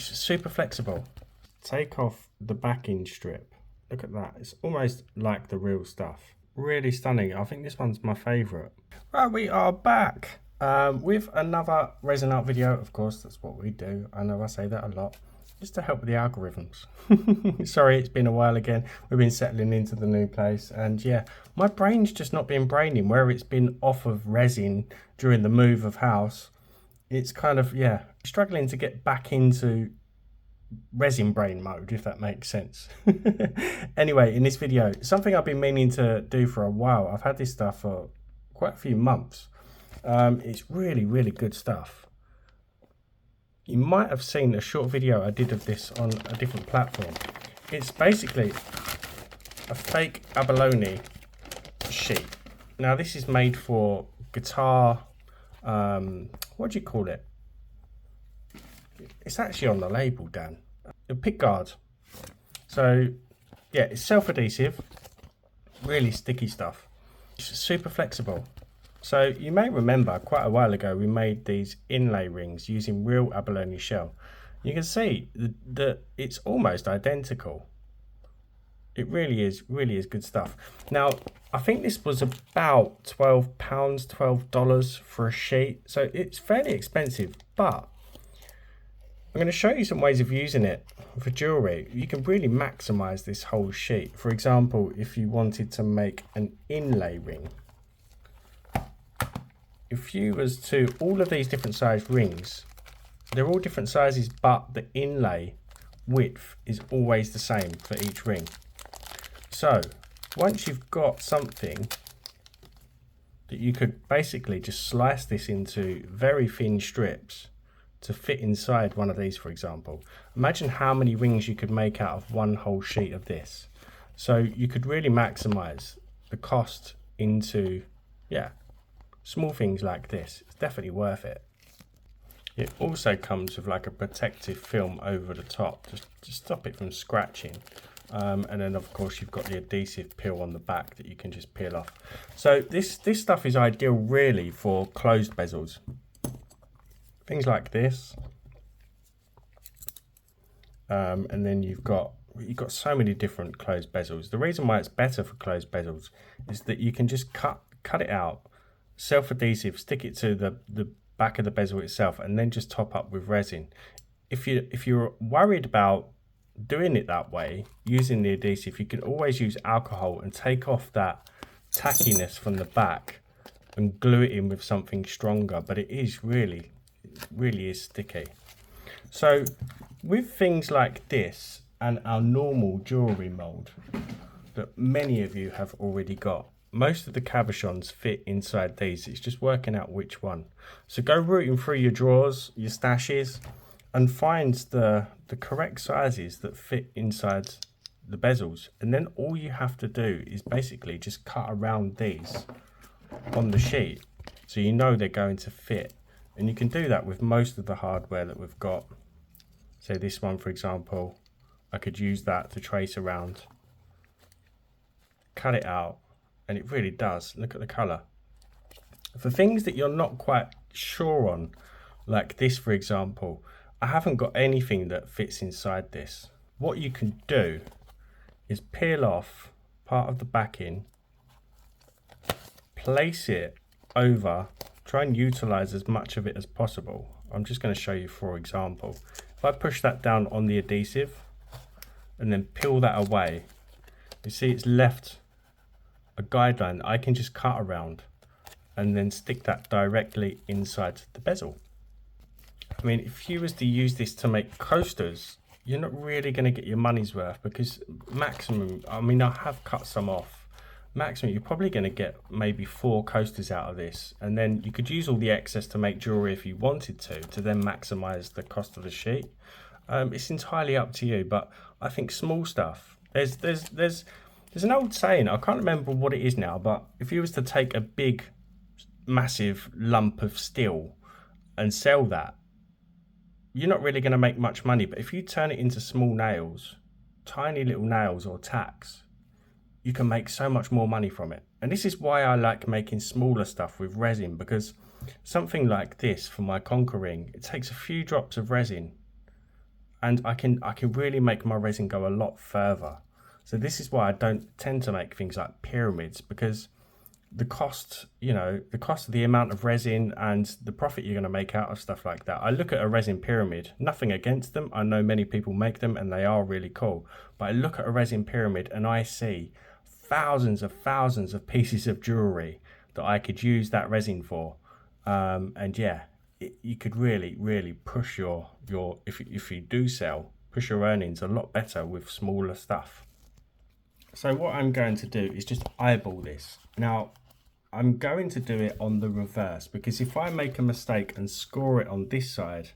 It's super flexible. Take off the backing strip. Look at that. It's almost like the real stuff. Really stunning. I think this one's my favourite. Right, we are back with another Resin Art video. Of course, that's what we do. I know I say that a lot. Just to help with the algorithms. Sorry, it's been a while again. We've been settling into the new place. And yeah, my brain's just not been braining. Where it's been off of resin during the move of house, it's kind of, yeah, struggling to get back into resin brain mode, if that makes sense. Anyway, in this video, something I've been meaning to do for a while. I've had this stuff for quite a few months. It's really, really good stuff. You might have seen a short video I did of this on a different platform. It's basically a fake abalone sheet. Now this is made for guitar, what do you call it? It's actually on the label, Dan. A pick guard. So yeah, it's self-adhesive, really sticky stuff. It's super flexible. So you may remember quite a while ago we made these inlay rings using real abalone shell. You can see that it's almost identical. It really is good stuff. Now I think this was about £12, $12 for a sheet, so it's fairly expensive, but I'm going to show you some ways of using it for jewellery. You can really maximise this whole sheet. For example, if you wanted to make an inlay ring, if you was to, all of these different size rings, they're all different sizes, but the inlay width is always the same for each ring. So once you've got something that you could basically just slice this into very thin strips to fit inside one of these, for example. Imagine how many rings you could make out of one whole sheet of this. So you could really maximize the cost into, yeah, small things like this. It's definitely worth it. It also comes with like a protective film over the top just to stop it from scratching. And then of course you've got the adhesive peel on the back that you can just peel off. So this stuff is ideal really for closed bezels. Things like this. And then you've got so many different closed bezels. The reason why it's better for closed bezels is that you can just cut it out, self-adhesive, stick it to the back of the bezel itself, and then just top up with resin. If you're worried about doing it that way, using the adhesive, you can always use alcohol and take off that tackiness from the back and glue it in with something stronger, but it is really is sticky. So with things like this and our normal jewellery mould that many of you have already got, most of the cabochons fit inside these. It's just working out which one. So go rooting through your drawers, your stashes, and find the correct sizes that fit inside the bezels. And then all you have to do is basically just cut around these on the sheet so you know they're going to fit. And you can do that with most of the hardware that we've got. So this one, for example, I could use that to trace around, cut it out, and it really does. Look at the colour. For things that you're not quite sure on, like this, for example, I haven't got anything that fits inside this. What you can do is peel off part of the backing, place it over, try and utilize as much of it as possible. I'm just going to show you for example. If I push that down on the adhesive and then peel that away, you see it's left a guideline I can just cut around and then stick that directly inside the bezel. I mean, if you was to use this to make coasters, you're not really going to get your money's worth, because maximum, I mean, I have cut some off, maximum you're probably going to get maybe 4 coasters out of this, and then you could use all the excess to make jewelry if you wanted to then maximize the cost of the sheet. It's entirely up to you, but I think small stuff, there's an old saying, I can't remember what it is now, but if you was to take a big massive lump of steel and sell that, you're not really going to make much money. But if you turn it into small nails, tiny little nails or tacks, you can make so much more money from it. And this is why I like making smaller stuff with resin, because something like this for my conquer ring, it takes a few drops of resin and I can really make my resin go a lot further. So this is why I don't tend to make things like pyramids, because the cost, you know, the cost of the amount of resin and the profit you're going to make out of stuff like that. I look at a resin pyramid, nothing against them. I know many people make them and they are really cool. But I look at a resin pyramid and I see thousands of pieces of jewelry that I could use that resin for. And yeah, you could really push your if you do sell, push your earnings a lot better with smaller stuff. So what I'm going to do is just eyeball this. Now, I'm going to do it on the reverse, because if I make a mistake and score it on this side,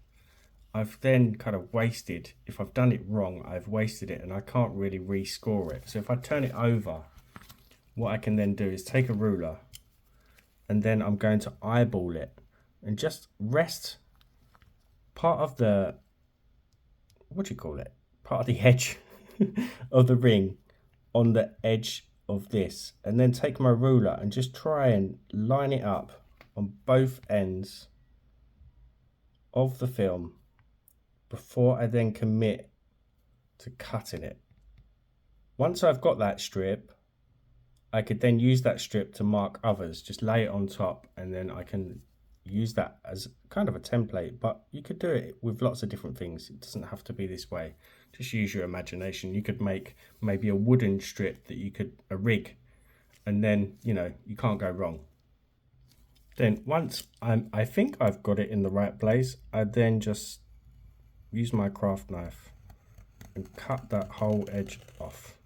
I've then kind of wasted, if I've done it wrong, I've wasted it and I can't really rescore it. So if I turn it over, what I can then do is take a ruler and then I'm going to eyeball it and just rest part of the, what do you call it? Part of the edge of the ring on the edge of this, and then take my ruler and just try and line it up on both ends of the film before I then commit to cutting it. Once I've got that strip, I could then use that strip to mark others, just lay it on top, and then I can use that as kind of a template. But you could do it with lots of different things. It doesn't have to be this way. Just use your imagination. You could make maybe a wooden strip that you could, a rig, and then, you know, you can't go wrong. Then once I think I've got it in the right place, I then just use my craft knife and cut that whole edge off.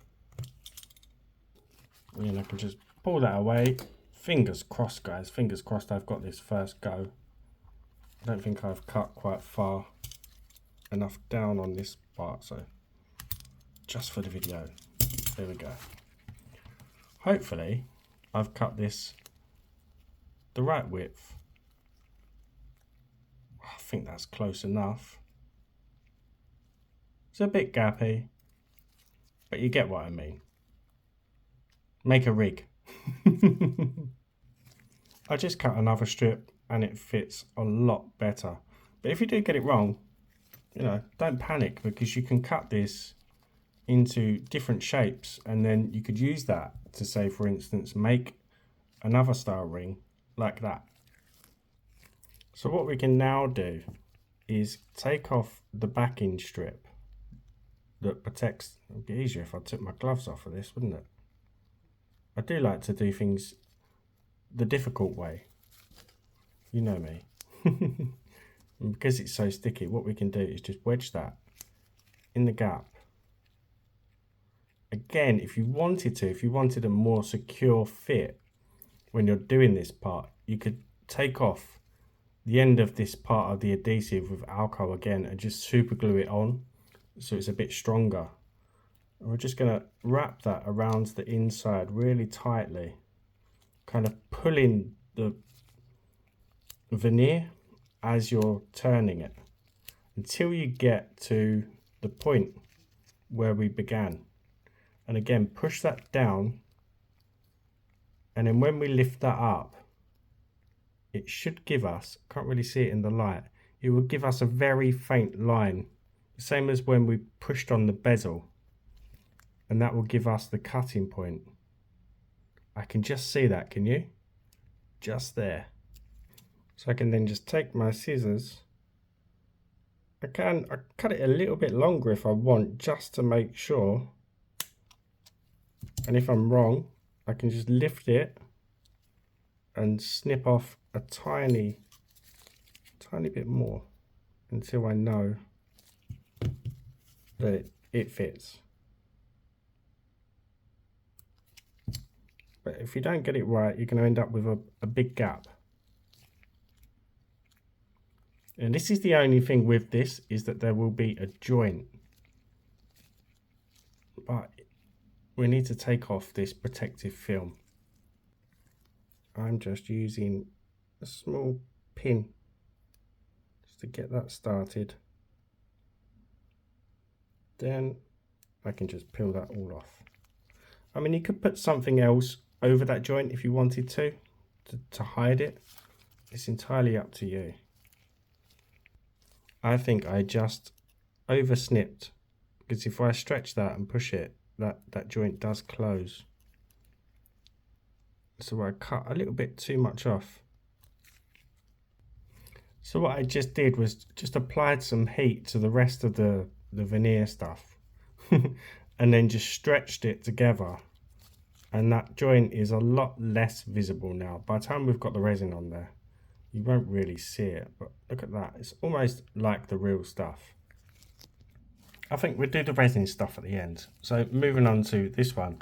And I can just pull that away. Fingers crossed, guys, fingers crossed I've got this first go. I don't think I've cut quite far enough down on this part, so just for the video, there we go. Hopefully I've cut this the right width. I think that's close enough. It's a bit gappy, but you get what I mean. Make a rig. I just cut another strip and it fits a lot better. But if you do get it wrong, you know, don't panic, because you can cut this into different shapes and then you could use that to, say for instance, make another style ring like that. So what we can now do is take off the backing strip that protects. It would be easier if I took my gloves off of this, wouldn't it? I do like to do things the difficult way, you know me. And because it's so sticky, what we can do is just wedge that in the gap. Again, if you wanted a more secure fit when you're doing this part, you could take off the end of this part of the adhesive with alcohol again and just super glue it on so it's a bit stronger. And we're just going to wrap that around the inside really tightly, kind of pulling the veneer as you're turning it until you get to the point where we began. And again, push that down, and then when we lift that up, it should give us, can't really see it in the light, it will give us a very faint line, the same as when we pushed on the bezel, and that will give us the cutting point. I can just see that, can you? Just there. So I can then just take my scissors. I cut it a little bit longer if I want, just to make sure. And if I'm wrong, I can just lift it and snip off a tiny bit more until I know that it fits. But if you don't get it right, you're going to end up with a big gap. And this is the only thing with this, is that there will be a joint. But we need to take off this protective film. I'm just using a small pin just to get that started. Then I can just peel that all off. I mean, you could put something else over that joint if you wanted to hide it. It's entirely up to you. I think I just over snipped, because if I stretch that and push it, that joint does close. So I cut a little bit too much off. So what I just did was just applied some heat to the rest of the veneer stuff and then just stretched it together, and that joint is a lot less visible now. By the time we've got the resin on there, you won't really see it, but look at that, it's almost like the real stuff. I think we'll do the resin stuff at the end. So moving on to this one,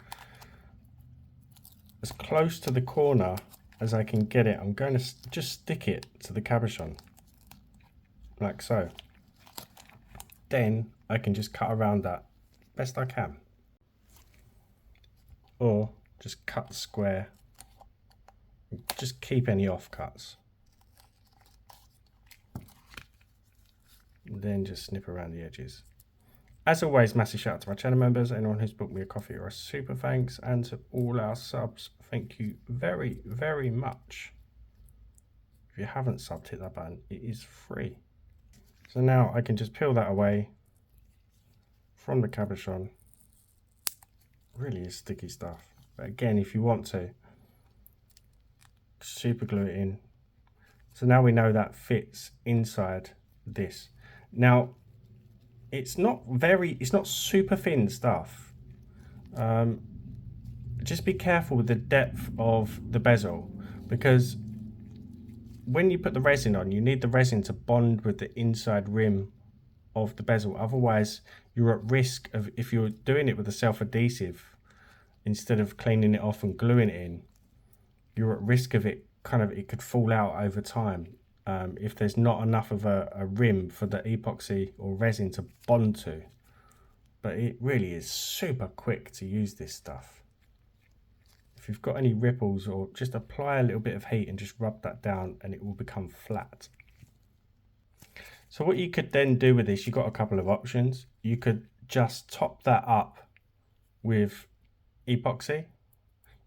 as close to the corner as I can get it, I'm going to just stick it to the cabochon like so. Then I can just cut around that best I can, or just cut square, just keep any offcuts, then just snip around the edges. As always, massive shout out to my channel members, anyone who's booked me a coffee or a super thanks, and to all our subs, thank you very, very much. If you haven't subbed, hit that button, it is free. So now I can just peel that away from the cabochon. Really is sticky stuff, but again, if you want to, super glue it in. So now we know that fits inside this. Now, it's not super thin stuff. Just be careful with the depth of the bezel, because when you put the resin on, you need the resin to bond with the inside rim of the bezel. Otherwise, you're at risk of, if you're doing it with a self-adhesive instead of cleaning it off and gluing it in, you're at risk of it could fall out over time. If there's not enough of a rim for the epoxy or resin to bond to. But it really is super quick to use this stuff. If you've got any ripples, or just apply a little bit of heat and just rub that down and it will become flat. So what you could then do with this, you've got a couple of options. You could just top that up with epoxy.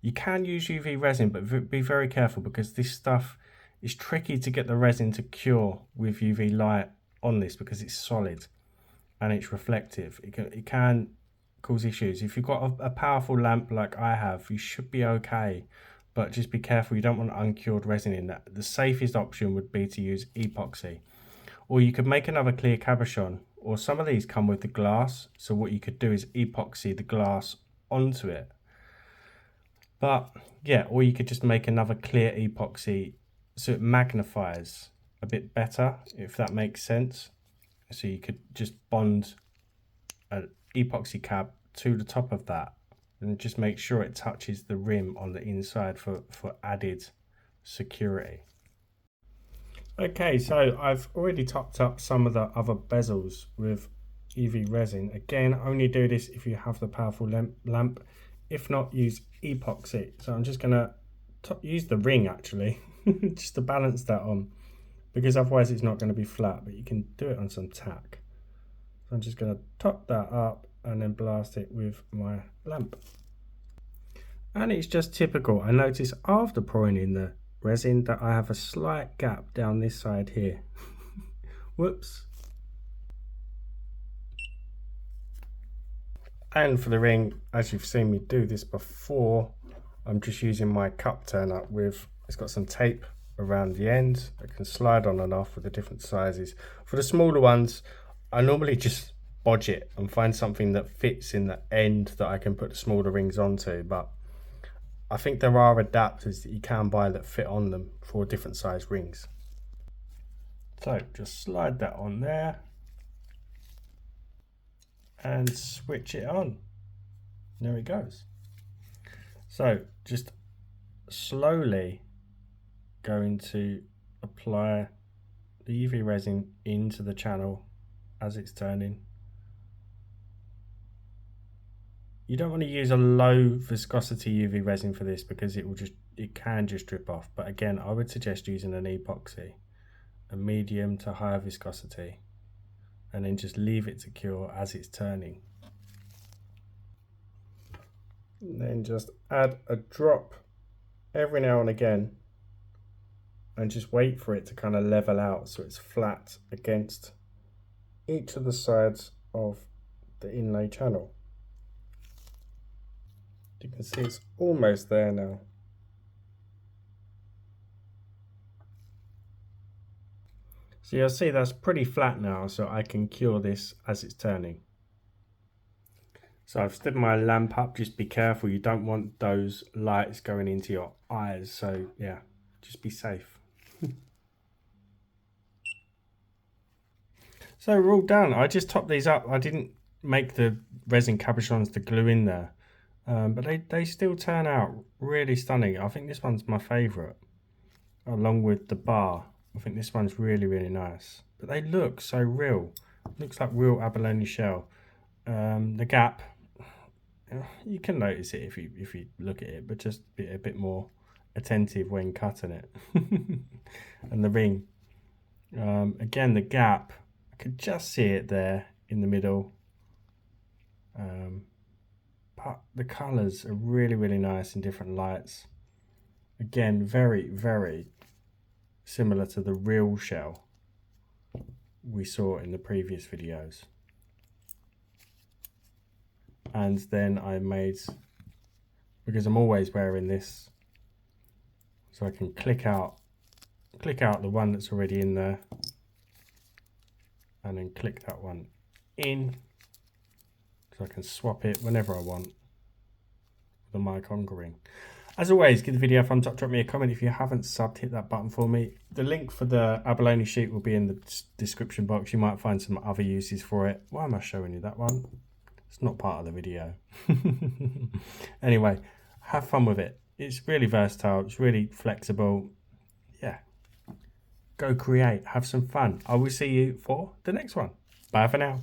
You can use UV resin, but be very careful, because this stuff is tricky to get the resin to cure with UV light on this, because it's solid and it's reflective. It can cause issues. If you've got a powerful lamp like I have, you should be okay, but just be careful, you don't want uncured resin in that. The safest option would be to use epoxy, or you could make another clear cabochon, or some of these come with the glass, so what you could do is epoxy the glass onto it. But yeah, or you could just make another clear epoxy so it magnifies a bit better, if that makes sense. So you could just bond an epoxy cap to the top of that and just make sure it touches the rim on the inside for added security. Okay, so I've already topped up some of the other bezels with UV resin. Again, only do this if you have the powerful lamp. If not, use epoxy. So I'm just gonna use the ring actually, just to balance that on, because otherwise it's not going to be flat, but you can do it on some tack. So I'm just going to top that up and then blast it with my lamp. And it's just typical. I notice after pouring in the resin that I have a slight gap down this side here. Whoops. And for the ring, as you've seen me do this before, I'm just using my cup turner with, it's got some tape around the end that can slide on and off with the different sizes. For the smaller ones, I normally just bodge it and find something that fits in the end that I can put the smaller rings onto, but I think there are adapters that you can buy that fit on them for different size rings. So just slide that on there and switch it on. There it goes. So just slowly going to apply the UV resin into the channel as it's turning. You don't want to use a low viscosity UV resin for this, because it can just drip off. But again, I would suggest using an epoxy, a medium to higher viscosity, and then just leave it to cure as it's turning. And then just add a drop every now and again, and just wait for it to kind of level out so it's flat against each of the sides of the inlay channel. You can see it's almost there now. So you'll see that's pretty flat now, so I can cure this as it's turning. So I've stood my lamp up, just be careful, you don't want those lights going into your eyes, so yeah, just be safe. So we're all done. I just topped these up. I didn't make the resin cabochons to glue in there, but they still turn out really stunning. I think this one's my favourite, along with the bar. I think this one's really, really nice. But they look so real. Looks like real abalone shell. The gap, you can notice it if you look at it, but just be a bit more attentive when cutting it. And the ring, again, the gap, I could just see it there in the middle. But the colours are really, really nice in different lights. Again, very, very similar to the real shell we saw in the previous videos. And then I made, because I'm always wearing this, so I can click out the one that's already in there, and then click that one in, so I can swap it whenever I want with the mic ring. As always, give the video a thumbs up, drop me a comment. If you haven't subbed, hit that button for me. The link for the abalone sheet will be in the description box. You might find some other uses for it. Why am I showing you that one? It's not part of the video. Anyway, have fun with it. It's really versatile. It's really flexible. Yeah. Go create. Have some fun. I will see you for the next one. Bye for now.